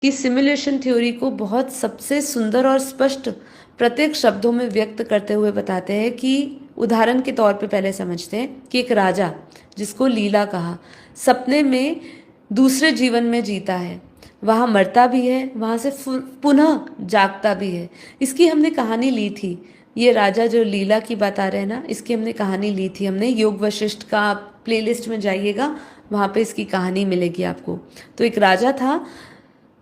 कि simulation theory को बहुत सबसे सुंदर और स्पष्ट प्रत्येक शब्दों में व्यक्त करते हुए बताते हैं कि उदाहरण के तौर पे पहले समझते हैं कि एक राजा जिसको लीला कहा सपने में दूसरे जीवन में जीता है, वहाँ मरता भी है, वहाँ से पुनः जागता भी है। इसकी हमने कहानी ली थी। ये राजा जो लीला की बता रहे हैं ना, इसकी हमने कहानी ली थी। हमने योग वशिष्ठ का प्लेलिस्ट में जाइएगा, वहाँ पे इसकी कहानी मिलेगी आपको। तो एक राजा था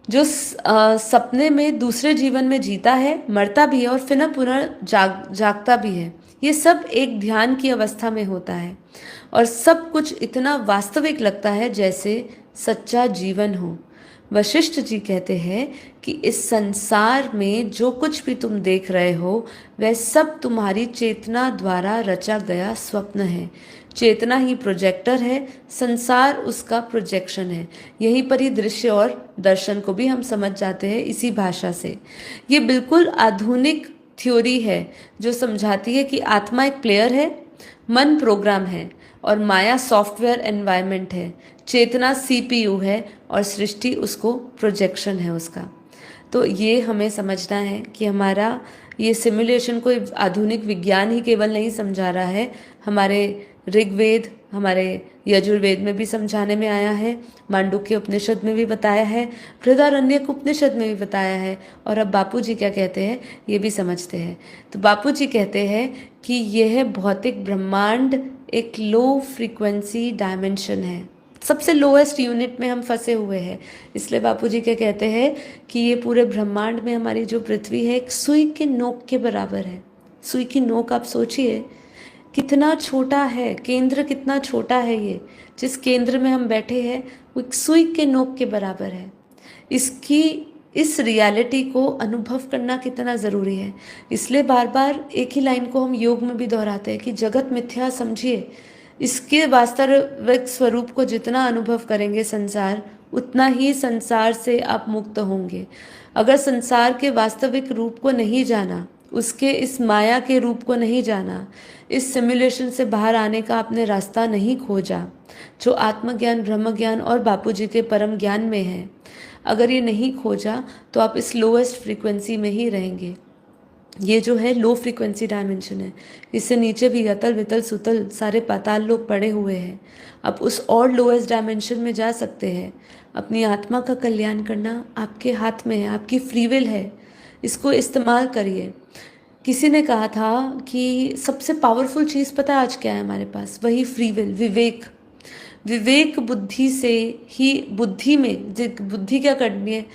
जो सपने में दूसरे जीवन में जीता है, मरता भी है और फिर पुनः जागता भी है। ये सब एक ध्यान की अवस्था में होता है और सब कुछ इतना वास्तविक लगता है जैसे सच्चा जीवन हो। वशिष्ठ जी कहते हैं कि इस संसार में जो कुछ भी तुम देख रहे हो वह सब तुम्हारी चेतना द्वारा रचा गया स्वप्न है। चेतना ही प्रोजेक्टर है, संसार उसका प्रोजेक्शन है। यहीं पर ही दृश्य और दर्शन को भी हम समझ जाते हैं इसी भाषा से। ये बिल्कुल आधुनिक थ्योरी है जो समझाती है कि आत्मा एक प्लेयर है, मन प्रोग्राम है और माया सॉफ्टवेयर एनवायरनमेंट है, चेतना सीपीयू है और सृष्टि उसको प्रोजेक्शन है उसका। तो ये हमें समझना है कि हमारा ये सिमुलेशन कोई आधुनिक विज्ञान ही केवल नहीं समझा रहा है, हमारे ऋग्वेद, हमारे यजुर्वेद में भी समझाने में आया है, मांडुक्य उपनिषद में भी बताया है, बृहदारण्यक उपनिषद में भी बताया है। और अब बापू जी क्या कहते हैं ये भी समझते हैं। तो बापू जी कहते हैं कि यह भौतिक ब्रह्मांड एक लो फ्रीक्वेंसी डायमेंशन है, सबसे लोएस्ट यूनिट में हम फंसे हुए हैं। इसलिए बापूजी क्या कहते हैं कि ये पूरे ब्रह्मांड में हमारी जो पृथ्वी है एक सुई के नोक के बराबर है। सुई की नोक आप सोचिए कितना छोटा है, केंद्र कितना छोटा है। ये जिस केंद्र में हम बैठे हैं वो एक सुई के नोक के बराबर है। इसकी इस रियलिटी को अनुभव करना कितना ज़रूरी है। इसलिए बार बार एक ही लाइन को हम योग में भी दोहराते हैं कि जगत मिथ्या समझिए। इसके वास्तविक स्वरूप को जितना अनुभव करेंगे संसार, उतना ही संसार से आप मुक्त होंगे। अगर संसार के वास्तविक रूप को नहीं जाना, उसके इस माया के रूप को नहीं जाना, इस सिमुलेशन से बाहर आने का आपने रास्ता नहीं खोजा जो आत्मज्ञान, ब्रह्म ज्ञान और बापूजी के परम ज्ञान में है, अगर ये नहीं खोजा तो आप इस लोएस्ट फ्रीक्वेंसी में ही रहेंगे। ये जो है लो फ्रीक्वेंसी डायमेंशन है। इससे नीचे भी अतल वितल सुतल सारे पाताल लोग पड़े हुए हैं। आप उस और लोएस्ट डायमेंशन में जा सकते हैं। अपनी आत्मा का कल्याण करना आपके हाथ में है, आपकी फ्री विल है, इसको इस्तेमाल करिए। किसी ने कहा था कि सबसे पावरफुल चीज़ पता है आज क्या है हमारे पास? वही फ्री विल, विवेक। विवेक बुद्धि से ही, बुद्धि में बुद्धि क्या करनी है?